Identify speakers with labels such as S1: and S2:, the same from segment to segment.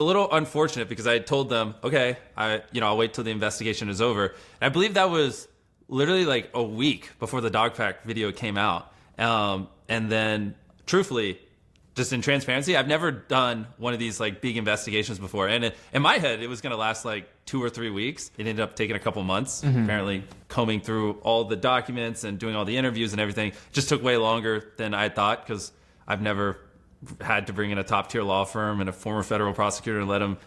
S1: A little unfortunate because I told them, okay, I'll wait till the investigation is over. And I believe that was literally like a week before the dog pack video came out. And then truthfully, just in transparency, I've never done one of these like big investigations before. And in my head, it was going to last like 2 or 3 weeks. It ended up taking a couple months, apparently combing through all the documents and doing all the interviews and everything. It just took way longer than I thought because I've never had to bring in a top tier law firm and a former federal prosecutor and let him,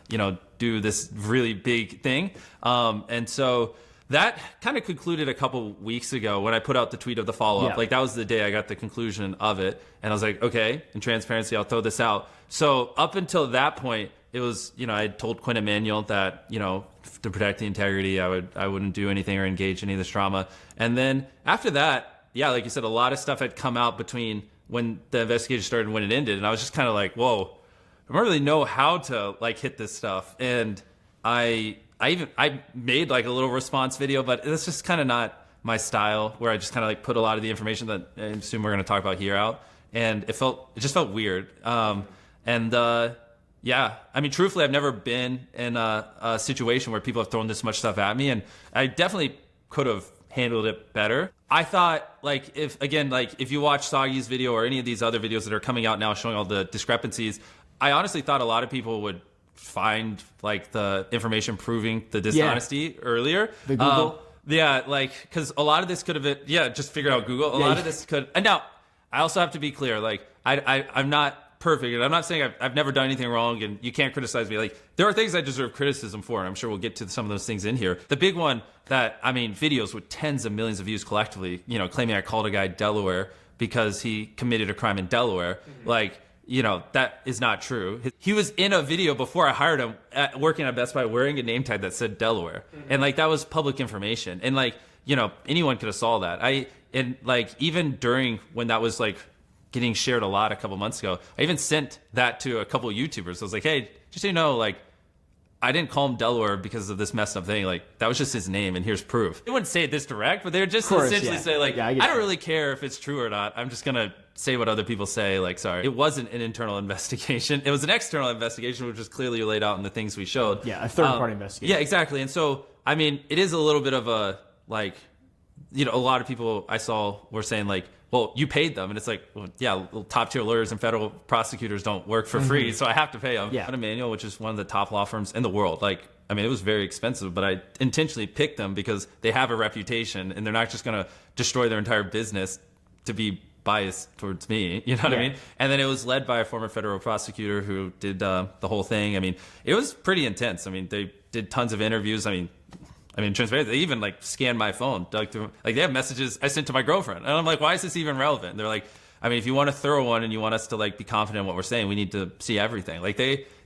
S1: do this really big thing. And so that kind of concluded a couple weeks ago when I put out the tweet of the follow-up.
S2: Yeah.
S1: Like that was the day I got the conclusion of it. And I was like, okay, in transparency, I'll throw this out. So up until that point, it was, I had told Quinn Emanuel that, to protect the integrity, I wouldn't do anything or engage in any of this drama. And then after that, yeah, like you said, a lot of stuff had come out between when the investigation started and when it ended. And I was just kind of like, whoa, I don't really know how to like hit this stuff. And I made like a little response video, but it's just kind of not my style, where I just kind of like put a lot of the information that I assume we're going to talk about here out. And it just felt weird. Yeah, I mean, truthfully, I've never been in a situation where people have thrown this much stuff at me, and I definitely could have handled it better. I thought, if you watch Soggy's video or any of these other videos that are coming out now showing all the discrepancies, I honestly thought a lot of people would find like the information proving the dishonesty earlier.
S2: The Google?
S1: Because a lot of this could have been, just figure out Google. A lot of this could, and now I also have to be clear, like I'm not perfect, and I'm not saying I've never done anything wrong, and you can't criticize me. Like there are things I deserve criticism for, and I'm sure we'll get to some of those things in here. The big one that, videos with tens of millions of views collectively, claiming I called a guy Delaware because he committed a crime in Delaware, that is not true. He was in a video before I hired him working at Best Buy wearing a name tag that said Delaware. And that was public information. And anyone could have saw that. Even during when that was getting shared a lot a couple months ago, I even sent that to a couple of YouTubers. I was like, hey, just so you know, I didn't call him Delaware because of this messed up thing. That was just his name, and here's proof. They wouldn't say it this direct, but they would just essentially say, I don't really care if it's true or not. I'm just going to say what other people say. Sorry. It wasn't an internal investigation. It was an external investigation, which was clearly laid out in the things we showed.
S2: Yeah, a third-party investigation.
S1: Yeah, exactly. And so, it is a little bit of a, a lot of people I saw were saying, well, you paid them. And it's top-tier lawyers and federal prosecutors don't work for free, so I have to pay them. Yeah. Emanuel, which is one of the top law firms in the world, it was very expensive, but I intentionally picked them because they have a reputation, and they're not just going to destroy their entire business to be biased towards me. You know what I mean? And then it was led by a former federal prosecutor who did the whole thing. It was pretty intense. They did tons of interviews. Transparent. They even scanned my phone, dug through. They have messages I sent to my girlfriend, and I'm like, why is this even relevant? And they're like, if you want a thorough one and you want us to be confident in what we're saying, we need to see everything.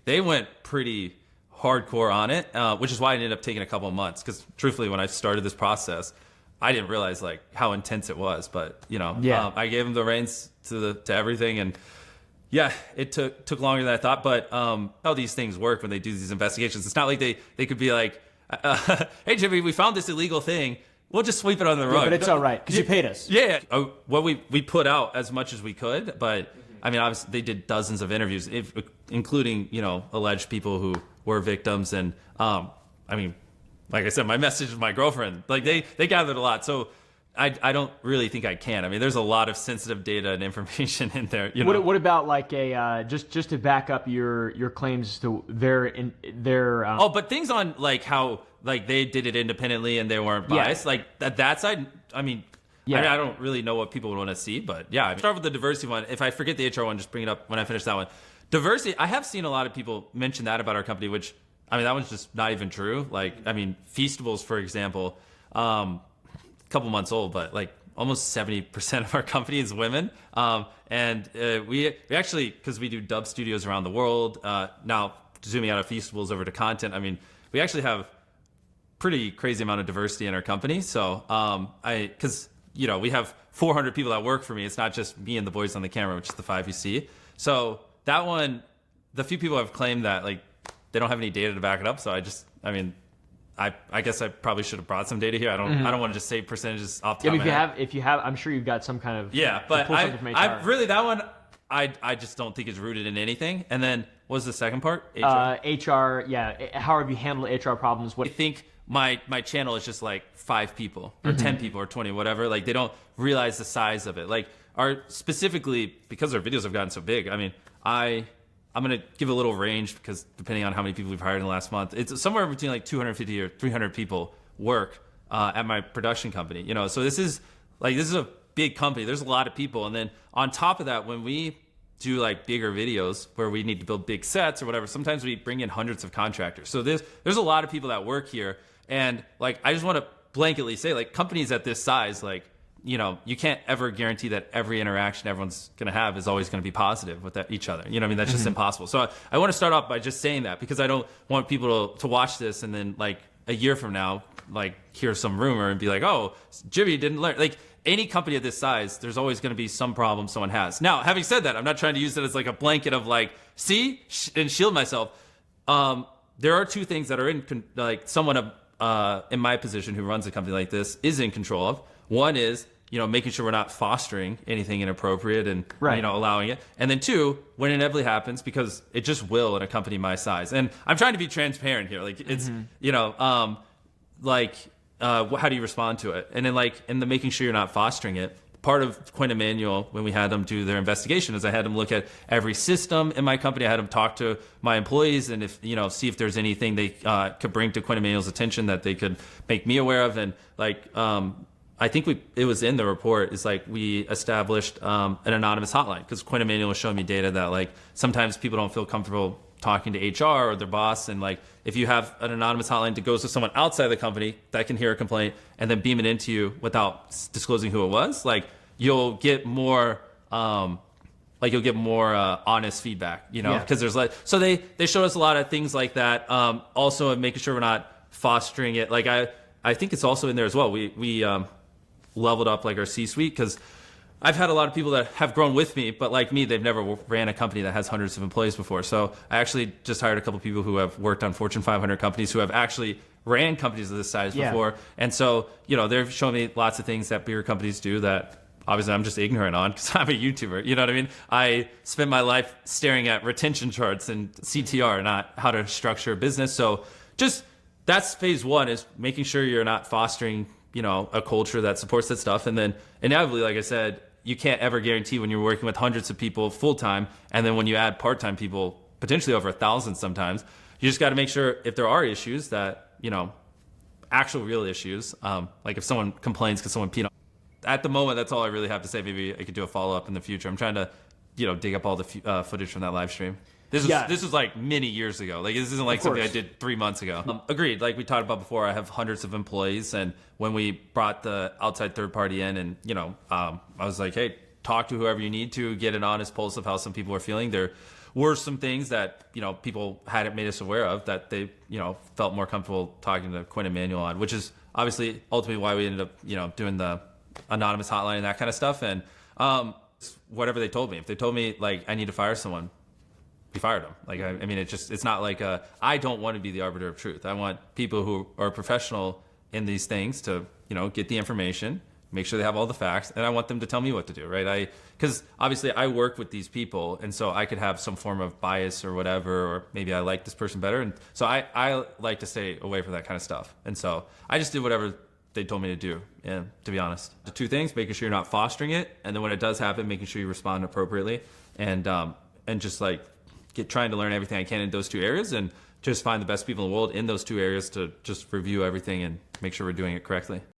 S1: They went pretty hardcore on it, which is why it ended up taking a couple of months. Because truthfully, when I started this process, I didn't realize how intense it was. But I gave them the reins to everything, and it took longer than I thought. But how these things work when they do these investigations, it's not like they could be like, hey Jimmy, we found this illegal thing, we'll just sweep it under the rug.
S2: But it's all right because you paid us.
S1: Well, we put out as much as we could, but obviously they did dozens of interviews, including alleged people who were victims, and like I said, my message with my girlfriend, they gathered a lot, so I don't really think I can. There's a lot of sensitive data and information in there.
S2: What about just to back up your claims to their
S1: but things on how they did it independently and they weren't biased, that side. I don't really know what people would want to see, but start with the diversity one. If I forget the HR one, just bring it up when I finish that one. Diversity, I have seen a lot of people mention that about our company, which that one's just not even true. Feastables, for example, couple months old, but almost 70% of our company is women. We actually, because we do dub studios around the world, now zooming out of Feastables over to content, we actually have pretty crazy amount of diversity in our company. So because we have 400 people that work for me. It's not just me and the boys on the camera, which is the 5 you see. So that one, the few people have claimed that they don't have any data to back it up. So I guess I probably should have brought some data here. I don't want to just say percentages off the top of my head.
S2: If you have, I'm sure you've got some kind of
S1: but I really, that one I just don't think is rooted in anything. And then what was the second part? HR?
S2: HR, yeah. How have you handled HR problems?
S1: I think my channel is just like 5 people or 10 people or 20, whatever. Like they don't realize the size of it. Like specifically because our videos have gotten so big. I mean, I'm going to give a little range because depending on how many people we've hired in the last month, it's somewhere between like 250 or 300 people work at my production company. You know, so this is a big company. There's a lot of people. And then on top of that, when we do like bigger videos where we need to build big sets or whatever, sometimes we bring in hundreds of contractors. So there's a lot of people that work here. And like, I just want to blanketly say, like, companies at this size, like, you know, you can't ever guarantee that every interaction everyone's going to have is always going to be positive with each other. You know what I mean? That's just impossible. So I want to start off by just saying that because I don't want people to watch this and then like a year from now, like hear some rumor and be like, oh, Jimmy didn't learn. Like any company of this size, there's always going to be some problem someone has. Now, having said that, I'm not trying to use it as like a blanket of like, see, and shield myself. There are 2 things that are like someone in my position who runs a company like this is in control of. One is, you know, making sure we're not fostering anything inappropriate and, you know, allowing it. And then 2, when it inevitably happens, because it just will in a company my size. And I'm trying to be transparent here. Like it's, you know, how do you respond to it? And then like, in the making sure you're not fostering it, part of Quinn Emanuel, when we had them do their investigation, is I had them look at every system in my company. I had them talk to my employees and if, you know, see if there's anything they could bring to Quinn Emanuel's attention that they could make me aware of. And like, I think it was in the report, is like we established an anonymous hotline because Quinn Emanuel was showing me data that like sometimes people don't feel comfortable talking to HR or their boss. And like, if you have an anonymous hotline that goes to someone outside the company that can hear a complaint and then beam it into you without disclosing who it was, like you'll get more, honest feedback, you know, because there's like, so they showed us a lot of things like that. Also making sure we're not fostering it. Like I think it's also in there as well. We leveled up like our C-suite because I've had a lot of people that have grown with me, but like me, they've never ran a company that has hundreds of employees before. So I actually just hired a couple people who have worked on Fortune 500 companies who have actually ran companies of this size before. And so, you know, they're showing me lots of things that bigger companies do that obviously I'm just ignorant on because I'm a YouTuber. You know what I mean? I spend my life staring at retention charts and CTR, not how to structure a business. So just that's phase 1, is making sure you're not fostering, you know, a culture that supports that stuff. And then inevitably, like I said, you can't ever guarantee when you're working with hundreds of people full time. And then when you add part-time people, potentially over 1,000 sometimes, you just got to make sure if there are issues that, you know, actual real issues, like if someone complains because someone peed on. At the moment, that's all I really have to say. Maybe I could do a follow-up in the future. I'm trying to, you know, dig up all the footage from that live stream. This was like many years ago. Like this isn't like something I did 3 months ago. Agreed. Like we talked about before, I have hundreds of employees, and when we brought the outside third party in, and you know, I was like, hey, talk to whoever you need to, get an honest pulse of how some people are feeling. There were some things that, you know, people hadn't made us aware of that they, you know, felt more comfortable talking to Quinn Emanuel on, which is obviously ultimately why we ended up, you know, doing the anonymous hotline and that kind of stuff. And whatever they told me, if they told me like I need to fire someone, we fired them. Like I mean, it's not like I don't want to be the arbiter of truth. I want people who are professional in these things to, you know, get the information, make sure they have all the facts, and I want them to tell me what to do, right? Because obviously I work with these people, and so I could have some form of bias or whatever, or maybe I like this person better, and so I like to stay away from that kind of stuff. And so I just did whatever they told me to do, and to be honest. The 2 things, making sure you're not fostering it, and then when it does happen, making sure you respond appropriately, and just like trying to learn everything I can in those 2 areas, and just find the best people in the world in those 2 areas to just review everything and make sure we're doing it correctly.